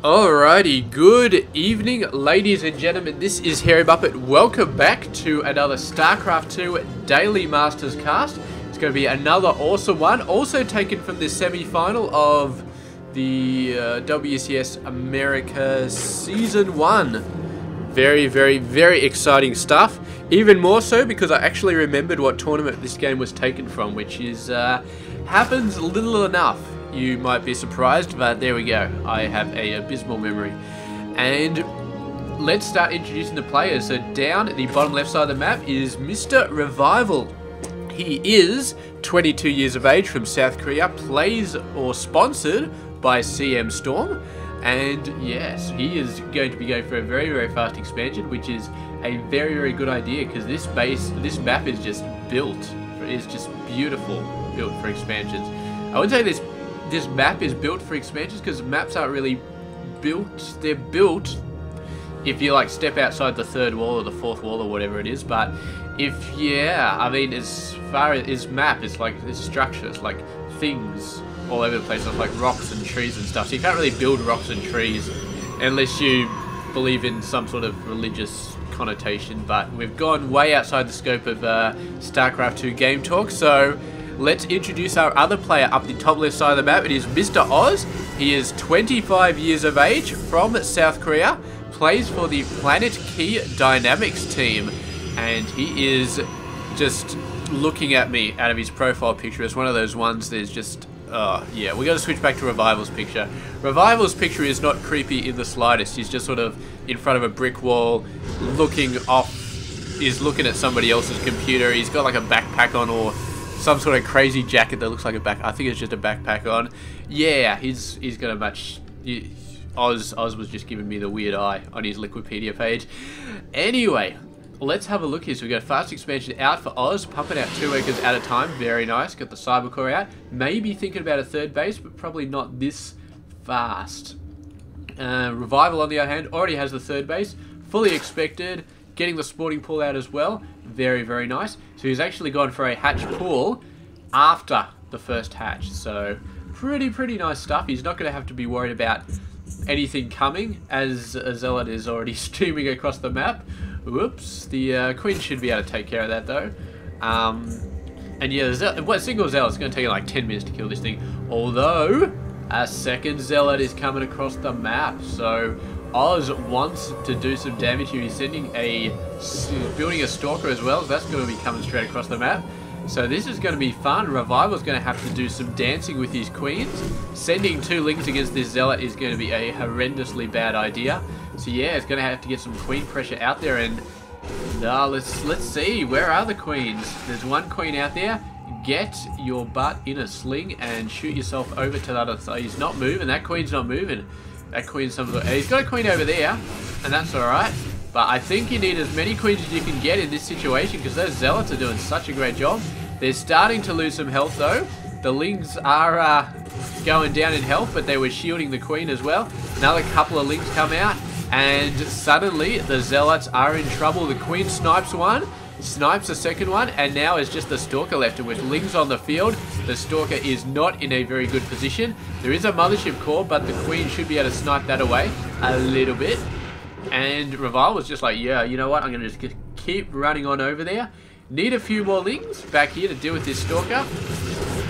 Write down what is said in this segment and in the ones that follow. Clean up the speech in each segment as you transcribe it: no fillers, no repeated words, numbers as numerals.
Alrighty, good evening ladies and gentlemen, this is Harry Buppet. Welcome back to another Starcraft 2 Daily Masters cast. It's going to be another awesome one, also taken from the semi-final of the WCS America Season 1. Very exciting stuff. Even more so because I actually remembered what tournament this game was taken from, which is happens little enough. You might be surprised, but there we go. I have a abysmal memory. And let's start introducing the players. So down at the bottom left side of the map is Mr. Revival. He is 22 years of age from South Korea, plays or sponsored by CM Storm. And yes, he is going to be going for a very fast expansion, which is a very good idea because this map is just built. It's just beautiful, built for expansions. I would say this map is built for expansions because maps aren't really built. They're built if you like step outside the third wall or the fourth wall or whatever it is. But I mean, as far as map, it's like this structure, it's like things all over the place, it's like rocks and trees and stuff. So you can't really build rocks and trees unless you believe in some sort of religious connotation. But we've gone way outside the scope of Starcraft 2 Game Talk, so let's introduce our other player up the top left side of the map. It is Mr. Oz. He is 25 years of age from South Korea, plays for the Planet Key Dynamics team, and he is just looking at me out of his profile picture. It's one of those ones there's just yeah, we got to switch back to Revival's picture. Revival's picture is not creepy in the slightest. He's just sort of in front of a brick wall, looking off. He's looking at somebody else's computer. He's got like a backpack on or some sort of crazy jacket that looks like a back. I think it's just a backpack on. Yeah, he's got a much. Oz was just giving me the weird eye on his Wikipedia page. Anyway, let's have a look here. So we got fast expansion out for Oz, pumping out 2 acres at a time. Very nice. Got the cyber core out. Maybe thinking about a third base, but probably not this fast. Revival, on the other hand, already has the third base, fully expected. Getting the sporting pool out as well. Very nice. So he's actually gone for a hatch pool after the first hatch. So pretty nice stuff. He's not going to have to be worried about anything coming as a Zealot is already streaming across the map. Whoops. The Queen should be able to take care of that though. And yeah, a single Zealot is going to take like 10 minutes to kill this thing. Although a second Zealot is coming across the map. So Oz wants to do some damage here. He's building a Stalker as well, so that's going to be coming straight across the map. So this is going to be fun. Revival's going to have to do some dancing with his queens. Sending 2 lings against this Zealot is going to be a horrendously bad idea. So yeah, it's going to have to get some queen pressure out there, and let's see, where are the queens? There's one queen out there. Get your butt in a sling and shoot yourself over to the other side. He's not moving. That queen's not moving. That queen's he's got a queen over there, and that's alright. But I think you need as many queens as you can get in this situation because those Zealots are doing such a great job. They're starting to lose some health though. The lings are going down in health, but they were shielding the queen as well. Another couple of lings come out, and suddenly the Zealots are in trouble. The queen snipes one, snipes the second one, and now it's just the Stalker left. And with lings on the field, the Stalker is not in a very good position. There is a Mothership core, but the Queen should be able to snipe that away a little bit. And Revival was just like, yeah, you know what, I'm going to just keep running on over there. Need a few more lings back here to deal with this Stalker.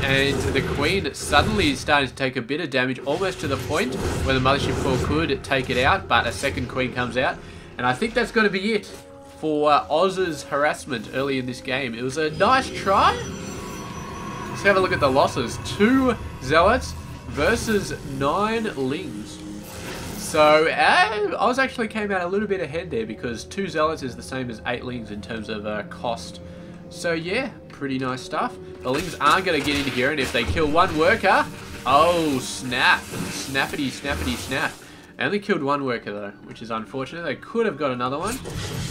And the Queen suddenly is starting to take a bit of damage, almost to the point where the Mothership core could take it out, but a second Queen comes out. And I think that's going to be it for Oz's harassment early in this game. It was a nice try. Let's have a look at the losses. 2 Zealots versus 9 lings. So Oz actually came out a little bit ahead there because 2 Zealots is the same as 8 lings in terms of cost. So yeah, pretty nice stuff. The lings aren't going to get in here, and if they kill one worker, oh snap. Snappity snap. They only killed 1 worker though, which is unfortunate. They could have got another one.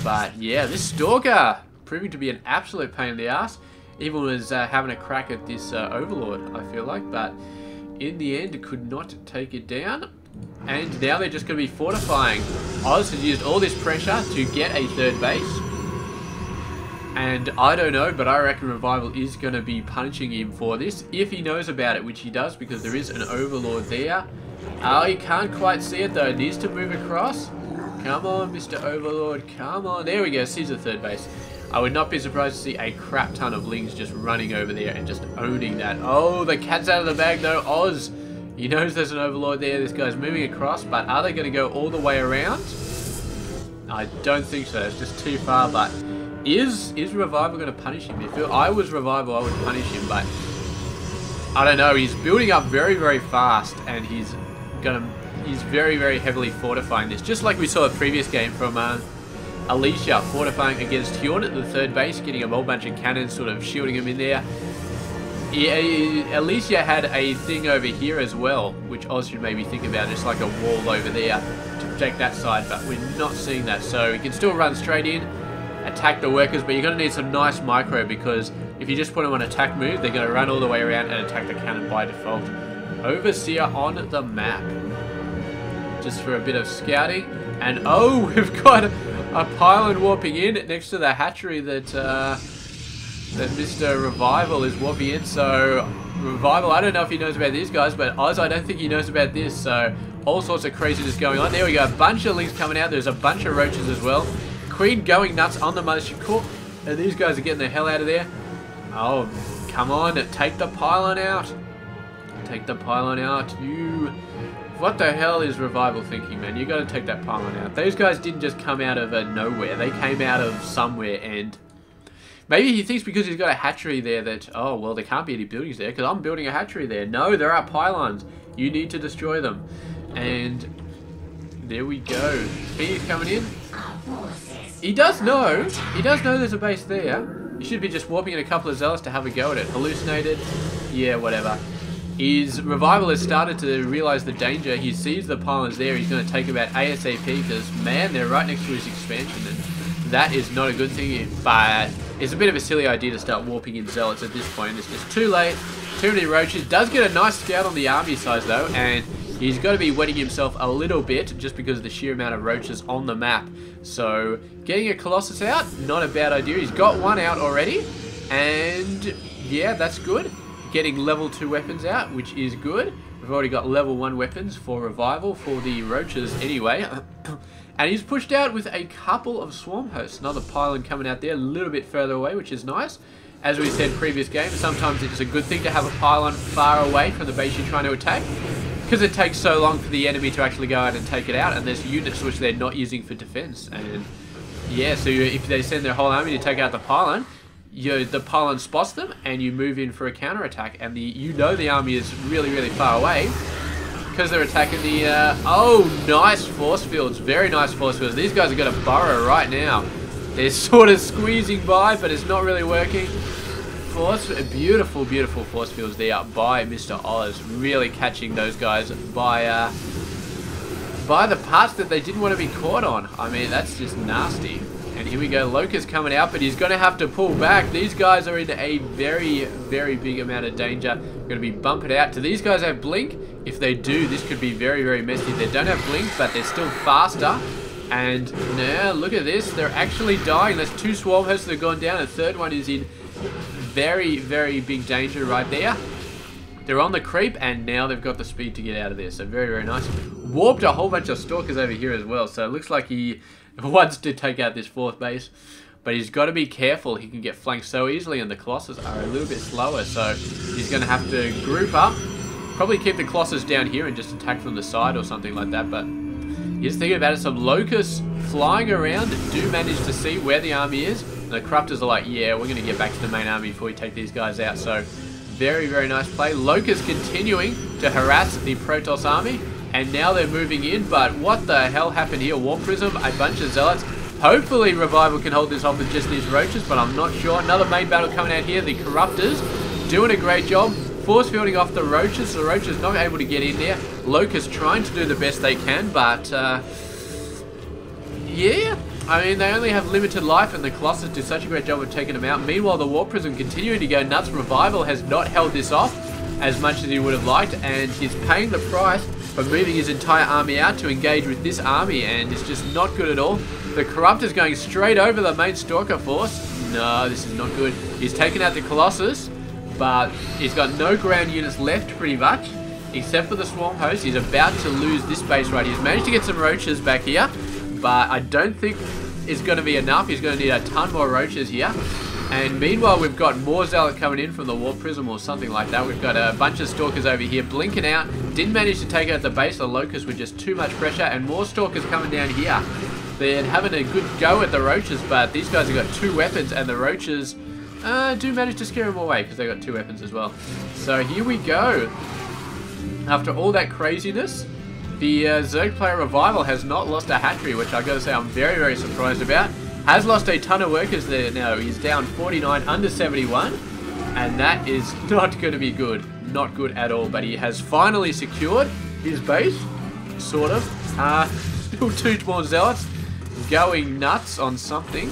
But yeah, this Stalker proving to be an absolute pain in the ass. Even was having a crack at this Overlord, I feel like. But in the end, could not take it down. And now they're just going to be fortifying. Oz has used all this pressure to get a third base. And I don't know, but I reckon Revival is going to be punishing him for this, if he knows about it, which he does, because there is an Overlord there. Oh, he can't quite see it though. Needs to move across. Come on, Mr. Overlord. Come on. There we go. Sees the third base. I would not be surprised to see a crap ton of Lings just running over there and just owning that. Oh, the cat's out of the bag though. Oz, he knows there's an Overlord there. This guy's moving across, but are they going to go all the way around? I don't think so. It's just too far, but is Revival going to punish him? If I was Revival, I would punish him, but I don't know. He's building up very, very fast, and he's very, very heavily fortifying this. Just like we saw the previous game from Alicia fortifying against Hjorn at the third base, getting a whole bunch of cannons sort of shielding him in there. Alicia had a thing over here as well, which Oz should maybe think about, just like a wall over there to protect that side, but we're not seeing that. So he can still run straight in, attack the workers, but you're going to need some nice micro, because if you just put them on attack move, they're going to run all the way around and attack the cannon by default. Overseer on the map. Just for a bit of scouting. And oh, we've got a pylon warping in next to the hatchery that Mr. Revival is warping in. So Revival, I don't know if he knows about these guys, but Oz, I don't think he knows about this. So all sorts of craziness going on. There we go, a bunch of Lings coming out. There's a bunch of roaches as well. Queen going nuts on the mothership core. And these guys are getting the hell out of there. Oh, come on, take the pylon out. Take the pylon out. What the hell is Revival thinking, man? You got to take that pylon out. Those guys didn't just come out of nowhere. They came out of somewhere, and maybe he thinks because he's got a hatchery there that, oh, well, there can't be any buildings there because I'm building a hatchery there. No, there are pylons. You need to destroy them. And there we go. He's coming in. He does know. He does know there's a base there. He should be just warping in a couple of zealots to have a go at it. Hallucinated. Yeah, whatever. His Revival has started to realise the danger. He sees the pylons there. He's going to take them out ASAP because, man, they're right next to his expansion, and that is not a good thing. But it's a bit of a silly idea to start warping in zealots at this point. It's just too late. Too many roaches. Does get a nice scout on the army size though, and he's got to be wetting himself a little bit just because of the sheer amount of roaches on the map. So getting a Colossus out, not a bad idea. He's got one out already, and yeah, that's good. Getting level 2 weapons out, which is good. We've already got level 1 weapons for Revival for the roaches anyway. And he's pushed out with a couple of swarm hosts. Another pylon coming out there a little bit further away, which is nice. As we said previous game, sometimes it's a good thing to have a pylon far away from the base you're trying to attack, because it takes so long for the enemy to actually go out and take it out, and there's units which they're not using for defense. And yeah, so if they send their whole army to take out the pylon, the pylon spots them and you move in for a counterattack, and the army is really, really far away because they're attacking the oh, nice force fields. Very nice force fields. These guys are going to burrow right now. They're sort of squeezing by, but it's not really working. Beautiful, beautiful force fields there by Mr. Oz, really catching those guys by the parts that they didn't want to be caught on. I mean, that's just nasty. And here we go, Locust coming out, but he's going to have to pull back. These guys are in a very, very big amount of danger. Going to be bumping out. Do these guys have Blink? If they do, this could be very, very messy. They don't have Blink, but they're still faster. And now, look at this. They're actually dying. There's 2 swarm hosts that have gone down. A third one is in very, very big danger right there. They're on the creep, and now they've got the speed to get out of there. So very, very nice. Warped a whole bunch of stalkers over here as well. So it looks like he wants to take out this 4th base. But he's got to be careful. He can get flanked so easily, and the Colossus are a little bit slower. So he's going to have to group up. Probably keep the Colossus down here and just attack from the side or something like that. But here's the thing about it. Some Locusts flying around do manage to see where the army is. And the Corruptors are like, yeah, we're going to get back to the main army before we take these guys out. So very, very nice play. Locusts continuing to harass the Protoss army. And now they're moving in. But what the hell happened here? War Prism, a bunch of Zealots. Hopefully Revival can hold this off with just these roaches, but I'm not sure. Another main battle coming out here. The Corruptors doing a great job. Force fielding off the roaches. The roaches not able to get in there. Locusts trying to do the best they can, but yeah. I mean, they only have limited life, and the Colossus do such a great job of taking them out. Meanwhile, the War Prism continuing to go nuts. Revival has not held this off as much as he would have liked, and he's paying the price for moving his entire army out to engage with this army, and it's just not good at all. The Corruptor's going straight over the main Stalker force. No, this is not good. He's taken out the Colossus, but he's got no ground units left, pretty much. except for the swarm host. He's about to lose this base right here. He's managed to get some roaches back here, but I don't think it's going to be enough. He's going to need a ton more roaches here. And meanwhile, we've got more Zealot coming in from the Warp Prism or something like that. We've got a bunch of Stalkers over here blinking out. Didn't manage to take out the base. The Locusts with just too much pressure. And more Stalkers coming down here. They're having a good go at the Roaches, but these guys have got 2 weapons. And the Roaches do manage to scare them away because they've got 2 weapons as well. So here we go. After all that craziness, the Zerg player Revival has not lost a hatchery, which I gotta say I'm very, very surprised about. Has lost a ton of workers there now. He's down 49 under 71, and that is not going to be good. Not good at all, but he has finally secured his base, sort of. Still 2 more Zealots going nuts on something.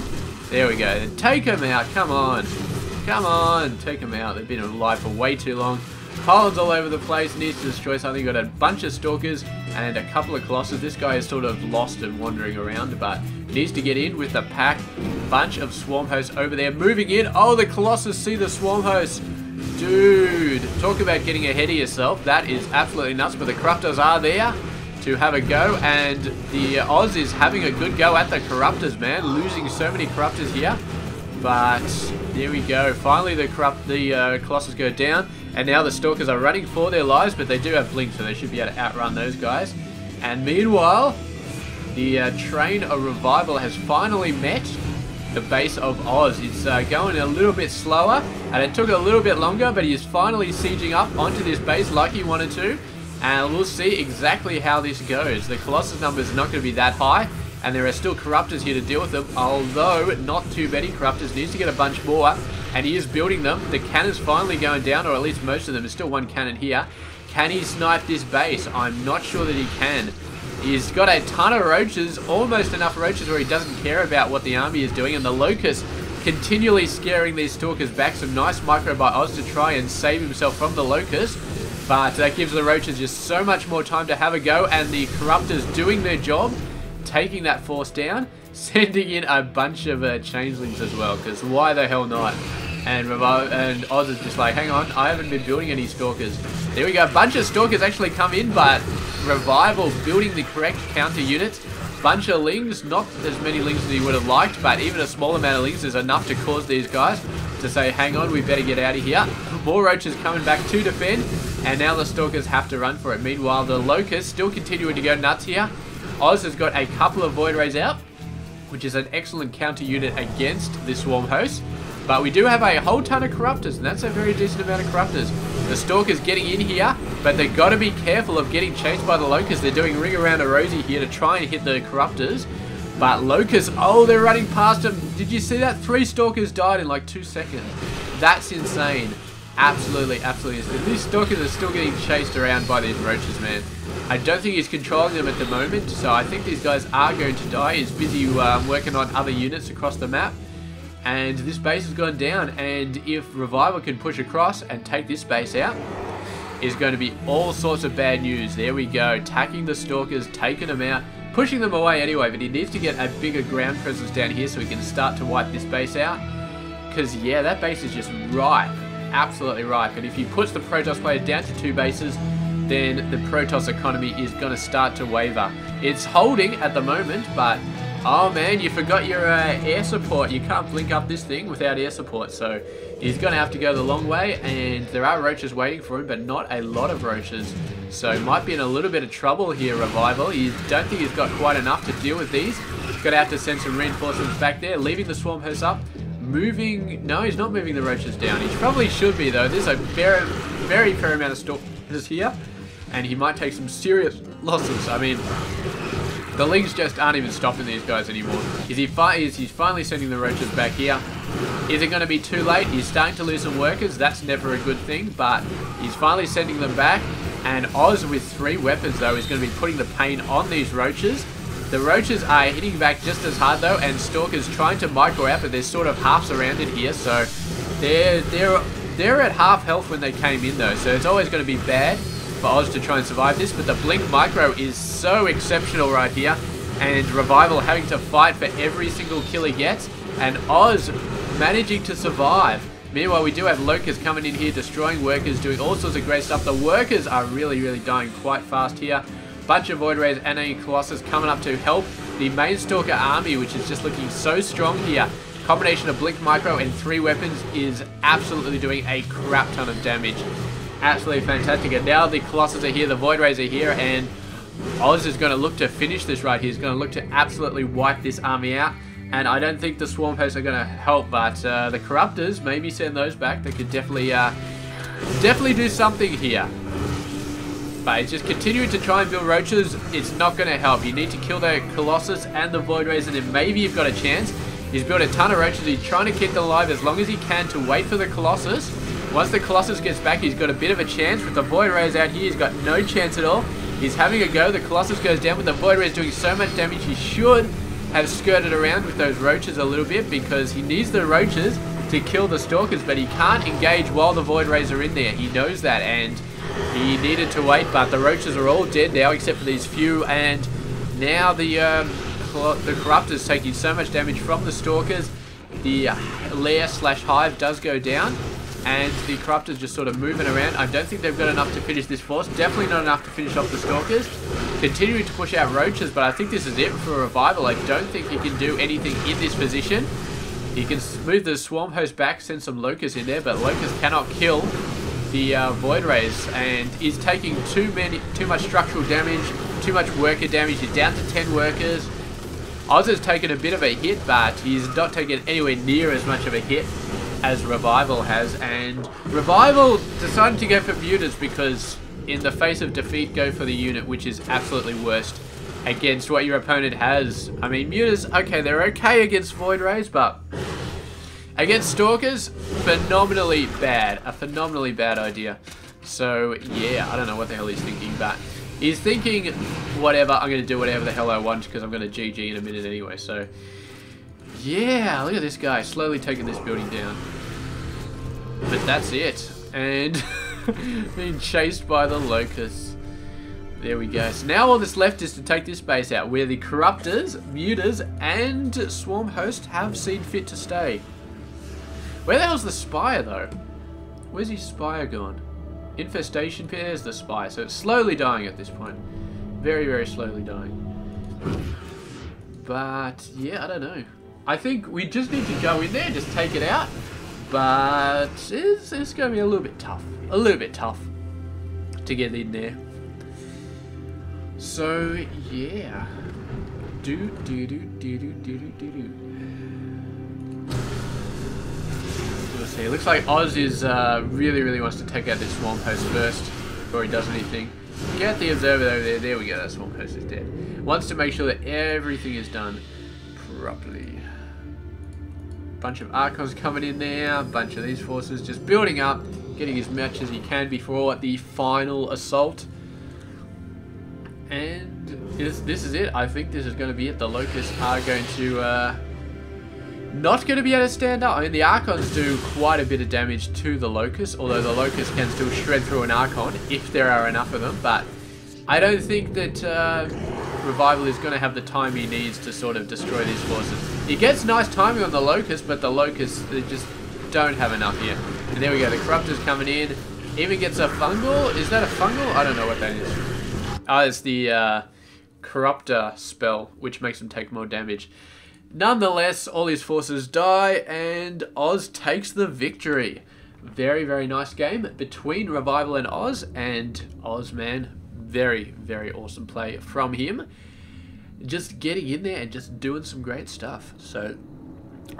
There we go. Take him out. Come on. Come on. Take him out. They've been alive for way too long. Columns all over the place. Needs to destroy something. Got a bunch of Stalkers and a couple of Colossus. This guy is sort of lost and wandering around, but needs to get in with the pack. Bunch of Swarm Hosts over there moving in. Oh, the Colossus see the Swarm Hosts. Dude, talk about getting ahead of yourself. That is absolutely nuts, but the Corruptors are there to have a go, and the Oz is having a good go at the Corruptors, man. Losing so many Corruptors here, but there we go. Finally, the Colossus go down, and now the Stalkers are running for their lives, but they do have Blink, so they should be able to outrun those guys. And meanwhile, the train of Revival has finally met the base of Oz. It's going a little bit slower, and it took a little bit longer, but he's finally sieging up onto this base like he wanted to. And we'll see exactly how this goes. The Colossus numbers are not going to be that high, and there are still Corruptors here to deal with them, although not too many. Corruptors needs to get a bunch more, and he is building them. The cannon's finally going down, or at least most of them. There's still 1 cannon here. Can he snipe this base? I'm not sure that he can. He's got a ton of Roaches, almost enough Roaches where he doesn't care about what the army is doing, and the Locust continually scaring these Stalkers back. Some nice micro by Oz to try and save himself from the Locust. But that gives the Roaches just so much more time to have a go, and the Corruptors doing their job, taking that force down, sending in a bunch of Changelings as well, because why the hell not? And Oz is just like, hang on, I haven't been building any Stalkers. There we go, a bunch of Stalkers actually come in, but Revival building the correct counter units. Bunch of Lings, not as many Lings as he would have liked, but even a small amount of Lings is enough to cause these guys to say, hang on, we better get out of here. More Roaches coming back to defend, and now the Stalkers have to run for it. Meanwhile, the Locusts still continuing to go nuts here. Oz has got a couple of Void Rays out, which is an excellent counter unit against this Swarm Host. But we do have a whole ton of Corruptors, and that's a very decent amount of Corruptors. The Stalkers getting in here, but they've got to be careful of getting chased by the Locusts. They're doing Ring Around a Rosie here to try and hit the Corruptors. But Locusts, oh, they're running past them. Did you see that? 3 Stalkers died in like 2 seconds. That's insane. Absolutely, absolutely insane. These Stalkers are still getting chased around by these Roaches, man. I don't think he's controlling them at the moment, so I think these guys are going to die. He's busy working on other units across the map. And this base has gone down, and if Revival can push across and take this base out, is going to be all sorts of bad news. There we go, attacking the Stalkers, taking them out, pushing them away anyway, but he needs to get a bigger ground presence down here so he can start to wipe this base out. Because, yeah, that base is just ripe, absolutely ripe. And if he puts the Protoss players down to 2 bases, then the Protoss economy is going to start to waver. It's holding at the moment, but oh man, you forgot your air support. You can't blink up this thing without air support, so he's going to have to go the long way, and there are Roaches waiting for him, but not a lot of Roaches. So might be in a little bit of trouble here, Revival. You don't think he's got quite enough to deal with these. He's going to have to send some reinforcements back there, leaving the Swarm Host up. Moving, no, he's not moving the Roaches down. He probably should be though. There's a very fair amount of Stalkers here, and he might take some serious losses. I mean, the Lings just aren't even stopping these guys anymore. He's finally sending the Roaches back here. Is it going to be too late? He's starting to lose some workers. That's never a good thing, but he's finally sending them back. And Oz with 3 weapons, though, is going to be putting the pain on these Roaches. The Roaches are hitting back just as hard, though, and Stalkers trying to micro out, but they're sort of half surrounded here, so they're at half health when they came in, though, so it's always going to be bad for Oz to try and survive this, but the Blink Micro is so exceptional right here, and Revival having to fight for every single kill he gets, and Oz managing to survive. Meanwhile, we do have Locust coming in here, destroying workers, doing all sorts of great stuff. The workers are really, really dying quite fast here. Bunch of Void Rays and a Colossus coming up to help the main Stalker army, which is just looking so strong here. Combination of Blink Micro and 3 weapons is absolutely doing a crap ton of damage. Absolutely fantastic. And now the Colossus are here, the Void Rays are here, and Oz is going to look to finish this right here. He's going to look to absolutely wipe this army out. And I don't think the Swarm Hosts are going to help, but the Corruptors, maybe send those back. They could definitely do something here. But it's just continuing to try and build Roaches. It's not going to help. You need to kill the Colossus and the Void Rays, and then maybe you've got a chance. He's built a ton of Roaches. He's trying to keep them alive as long as he can to wait for the Colossus. Once the Colossus gets back, he's got a bit of a chance. With the Void Rays out here, he's got no chance at all. He's having a go. The Colossus goes down with the Void Rays doing so much damage. He should have skirted around with those Roaches a little bit because he needs the Roaches to kill the Stalkers, but he can't engage while the Void Rays are in there. He knows that, and he needed to wait, but the Roaches are all dead now except for these few, and now the Corruptor's taking so much damage from the Stalkers. The Lair/Hive does go down, and the Corruptor's just sort of moving around. I don't think they've got enough to finish this force. Definitely not enough to finish off the Stalkers. Continuing to push out Roaches, but I think this is it for Revival. I don't think he can do anything in this position. He can move the Swarm Host back, send some Locusts in there, but Locusts cannot kill the Void Rays, and is taking too much structural damage, too much worker damage. He's down to 10 workers. Oz has taken a bit of a hit, but he's not taken anywhere near as much of a hit as Revival has, and Revival decided to go for Mutas because in the face of defeat, go for the unit, which is absolutely worst against what your opponent has. I mean, Mutas, okay, they're okay against Void Rays, but against Stalkers, phenomenally bad. A phenomenally bad idea. So, yeah, I don't know what the hell he's thinking, but he's thinking, whatever, I'm going to do whatever the hell I want because I'm going to GG in a minute anyway. So, yeah, look at this guy slowly taking this building down. But that's it. And being chased by the Locusts. There we go. So now all that's left is to take this base out, where the Corruptors, Mutas, and Swarm Host have seen fit to stay. Where the hell's the Spire, though? Where's his Spire gone? Infestation Pit, there's the Spire. So it's slowly dying at this point. Very, very slowly dying. But, yeah, I don't know. I think we just need to go in there and just take it out. But it's going to be a little bit tough. A little bit tough to get in there. So, yeah. We'll see. It looks like Oz is really wants to take out this Swarm Host first before he does anything. Get the Observer over there. There we go. That Swarm Host is dead. Wants to make sure that everything is done properly. Bunch of Archons coming in there. Bunch of these forces just building up, getting as much as he can before the final assault. And this is it. I think this is going to be it. The Locusts are going to not going to be able to stand up. I mean, the Archons do quite a bit of damage to the Locusts, although the Locusts can still shred through an Archon if there are enough of them. But I don't think that Revival is going to have the time he needs to sort of destroy these forces. He gets nice timing on the Locusts, but the Locusts, they just don't have enough here. And there we go. The Corruptor's coming in. Even gets a Fungal. Is that a Fungal? I don't know what that is. Oh, it's the Corruptor spell, which makes him take more damage. Nonetheless, all his forces die, and Oz takes the victory. Very nice game between Revival and Oz, man, very awesome play from him. Just getting in there and just doing some great stuff. So,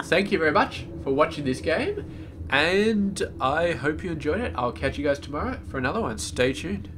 thank you very much for watching this game, and I hope you enjoyed it. I'll catch you guys tomorrow for another one. Stay tuned.